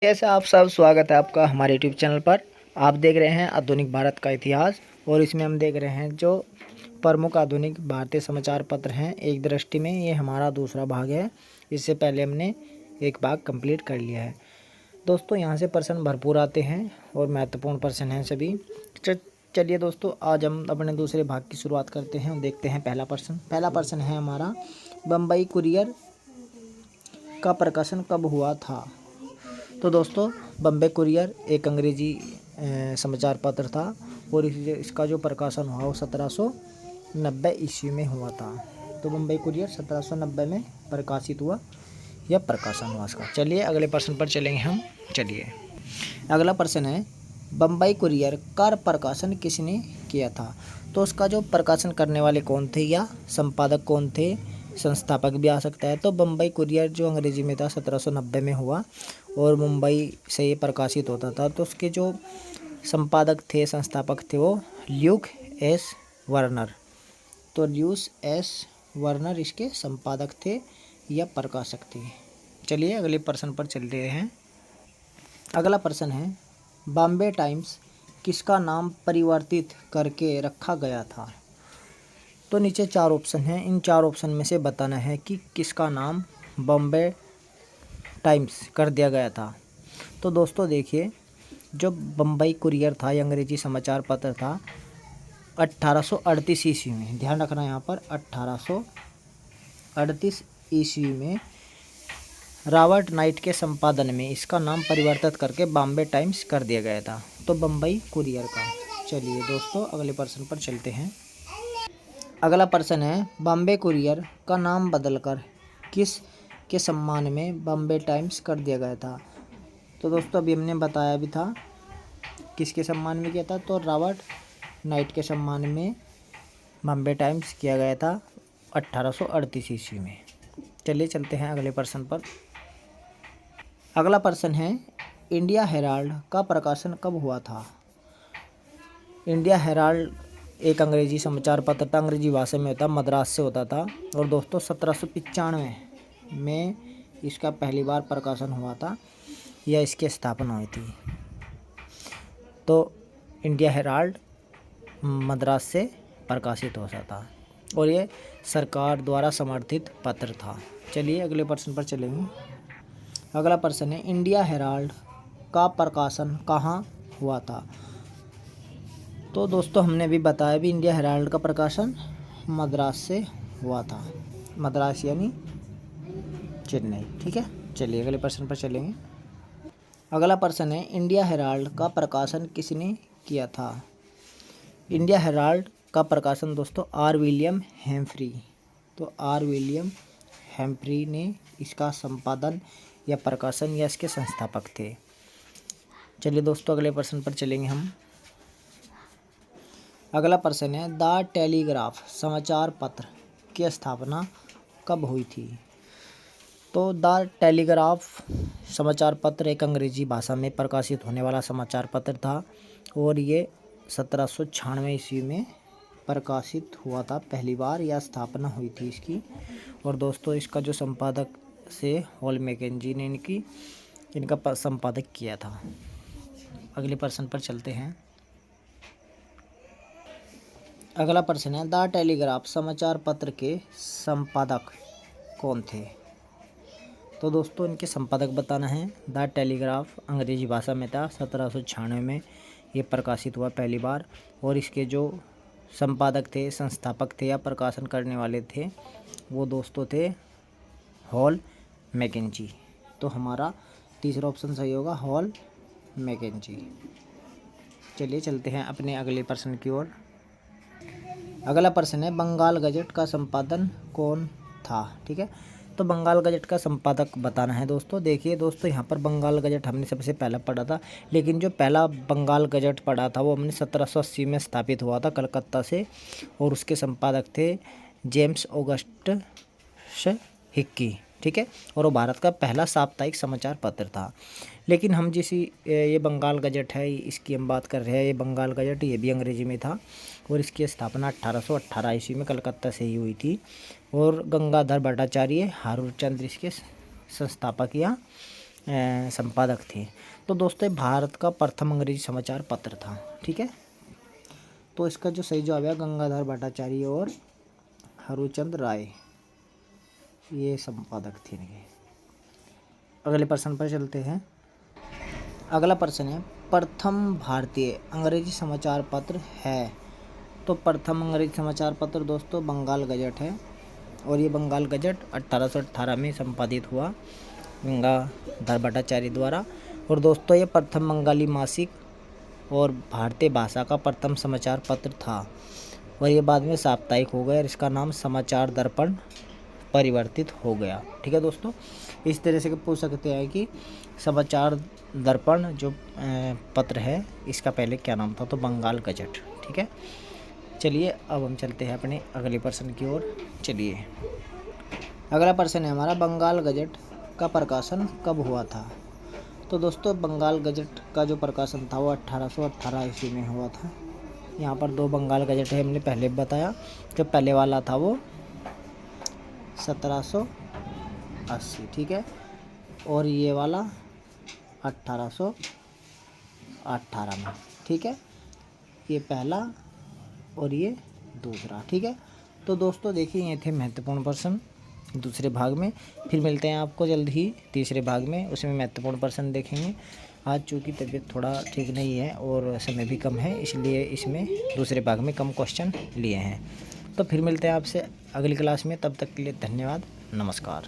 कैसे आप सब, स्वागत है आपका हमारे यूट्यूब चैनल पर। आप देख रहे हैं आधुनिक भारत का इतिहास और इसमें हम देख रहे हैं जो प्रमुख आधुनिक भारतीय समाचार पत्र हैं एक दृष्टि में। ये हमारा दूसरा भाग है। इससे पहले हमने एक भाग कंप्लीट कर लिया है। दोस्तों यहाँ से प्रश्न भरपूर आते हैं और महत्वपूर्ण प्रश्न हैं सभी। चलिए दोस्तों, आज हम अपने दूसरे भाग की शुरुआत करते हैं और देखते हैं पहला प्रश्न है हमारा, बम्बई कुरियर का प्रकाशन कब हुआ था। तो दोस्तों, बम्बई कुरियर एक अंग्रेजी समाचार पत्र था और इसका जो प्रकाशन हुआ वो 1790 ईस्वी में हुआ था। तो बम्बई कुरियर 1790 में प्रकाशित हुआ या प्रकाशन हुआ इसका। चलिए अगले प्रश्न पर चलेंगे हम। चलिए अगला प्रश्न है, बम्बई कुरियर का प्रकाशन किसने किया था। तो उसका जो प्रकाशन करने वाले कौन थे या संपादक कौन थे, संस्थापक भी आ सकता है। तो बम्बई कुरियर जो अंग्रेजी में था 1790 में हुआ और मुंबई से ये प्रकाशित होता था। तो उसके जो संपादक थे, संस्थापक थे, वो ल्यूक एस वर्नर। तो ल्यूस एस वर्नर इसके संपादक थे या प्रकाशक थे। चलिए अगले प्रश्न पर चल रहे हैं। अगला प्रश्न है, बॉम्बे टाइम्स किसका नाम परिवर्तित करके रखा गया था। तो नीचे 4 ऑप्शन हैं। इन 4 ऑप्शन में से बताना है कि किसका नाम बॉम्बे टाइम्स कर दिया गया था। तो दोस्तों देखिए, जो बम्बई कुरियर था, ये अंग्रेजी समाचार पत्र था 1838 ईस्वी में। ध्यान रखना यहाँ पर 1838 ईस्वी में रॉबर्ट नाइट के संपादन में इसका नाम परिवर्तित करके बॉम्बे टाइम्स कर दिया गया था। तो बम्बई कुरियर का। चलिए दोस्तों अगले प्रश्न पर चलते हैं। अगला प्रश्न है, बॉम्बे कुरियर का नाम बदलकर किस के सम्मान में बॉम्बे टाइम्स कर दिया गया था। तो दोस्तों अभी हमने बताया भी था किसके सम्मान में किया था। तो रॉबर्ट नाइट के सम्मान में बॉम्बे टाइम्स किया गया था 1838 ईस्वी में। चलिए चलते हैं अगले प्रश्न पर। अगला प्रश्न है, इंडिया हेराल्ड का प्रकाशन कब हुआ था। इंडिया हेराल्ड एक अंग्रेजी समाचार पत्र था, अंग्रेजी भाषा में होता, मद्रास से होता था। और दोस्तों 1795 में इसका पहली बार प्रकाशन हुआ था या इसकी स्थापना हुई थी। तो इंडिया हेराल्ड मद्रास से प्रकाशित होता था और ये सरकार द्वारा समर्थित पत्र था। चलिए अगले प्रश्न पर चलेंगे। अगला प्रश्न है, इंडिया हेराल्ड का प्रकाशन कहाँ हुआ था। तो दोस्तों हमने भी बताया भी, इंडिया हेराल्ड का प्रकाशन मद्रास से हुआ था। मद्रास यानी चेन्नई। ठीक है, चलिए अगले प्रश्न पर चलेंगे। अगला प्रश्न है, इंडिया हेराल्ड का प्रकाशन किसने किया था। इंडिया हेराल्ड का प्रकाशन दोस्तों आर विलियम हेम्फ्री। तो आर विलियम हेम्फ्री ने इसका संपादन या प्रकाशन या इसके संस्थापक थे। चलिए दोस्तों अगले प्रश्न पर चलेंगे हम। अगला प्रश्न है, द टेलीग्राफ समाचार पत्र की स्थापना कब हुई थी। तो द टेलीग्राफ समाचार पत्र एक अंग्रेजी भाषा में प्रकाशित होने वाला समाचार पत्र था और ये 1796 ईस्वी में प्रकाशित हुआ था पहली बार, या स्थापना हुई थी इसकी। और दोस्तों इसका जो संपादक से हॉल मैकेंजी ने इनका संपादक किया था। अगले प्रश्न पर चलते हैं। अगला प्रश्न है, द टेलीग्राफ समाचार पत्र के संपादक कौन थे। तो दोस्तों इनके संपादक बताना है। द टेलीग्राफ अंग्रेजी भाषा में था, 1796 में ये प्रकाशित हुआ पहली बार और इसके जो संपादक थे, संस्थापक थे या प्रकाशन करने वाले थे, वो दोस्तों थे हॉल मैकेंजी। तो हमारा तीसरा ऑप्शन सही होगा, हॉल मैकेंजी। चलिए चलते हैं अपने अगले प्रश्न की ओर। अगला प्रश्न है, बंगाल गजट का संपादन कौन था। ठीक है, तो बंगाल गजट का संपादक बताना है दोस्तों। देखिए दोस्तों, यहाँ पर बंगाल गजट हमने सबसे पहला पढ़ा था, लेकिन जो पहला बंगाल गजट पढ़ा था वो हमने 1780 में स्थापित हुआ था कलकत्ता से और उसके संपादक थे जेम्स ऑगस्टस हिक्की। ठीक है, और वो भारत का पहला साप्ताहिक समाचार पत्र था। लेकिन हम ये बंगाल गजट है, इसकी हम बात कर रहे हैं। ये बंगाल गजट ये भी अंग्रेजी में था और इसकी स्थापना 1818 ईस्वी में कलकत्ता से ही हुई थी और गंगाधर भट्टाचार्य हारूचंद्र इसके संस्थापक या संपादक थे। तो दोस्तों भारत का प्रथम अंग्रेजी समाचार पत्र था। ठीक है, तो इसका जो सही जवाब है गंगाधर भट्टाचार्य और हरुचंद राय, ये संपादक थे इनके। अगले प्रश्न पर चलते हैं। अगला प्रश्न है प्रथम भारतीय अंग्रेजी समाचार पत्र है। तो प्रथम अंग्रेजी समाचार पत्र दोस्तों बंगाल गजट है, और ये बंगाल गजट 1818 में संपादित हुआ गंगाधर भट्टाचार्य द्वारा। और दोस्तों ये प्रथम बंगाली मासिक और भारतीय भाषा का प्रथम समाचार पत्र था, और ये बाद में साप्ताहिक हो गया और इसका नाम समाचार दर्पण परिवर्तित हो गया। ठीक है दोस्तों, इस तरह से पूछ सकते हैं कि समाचार दर्पण जो पत्र है इसका पहले क्या नाम था, तो बंगाल गजट। ठीक है, चलिए अब हम चलते हैं अपने अगले प्रश्न की ओर। चलिए अगला प्रश्न है हमारा बंगाल गजट का प्रकाशन कब हुआ था। तो दोस्तों बंगाल गजट का जो प्रकाशन था वो 1818 ईस्वी में हुआ था। यहाँ पर दो बंगाल गजट है, हमने पहले बताया। जो पहले वाला था वो 1780, ठीक है, और ये वाला 1818 में। ठीक है, ये पहला और ये दूसरा। ठीक है, तो दोस्तों देखिए ये थे महत्वपूर्ण प्रश्न दूसरे भाग में। फिर मिलते हैं आपको जल्द ही तीसरे भाग में, उसमें महत्वपूर्ण प्रश्न देखेंगे। आज चूँकि तबीयत थोड़ा ठीक नहीं है और समय भी कम है, इसलिए इसमें दूसरे भाग में कम क्वेश्चन लिए हैं। तो फिर मिलते हैं आपसे अगली क्लास में, तब तक के लिए धन्यवाद, नमस्कार।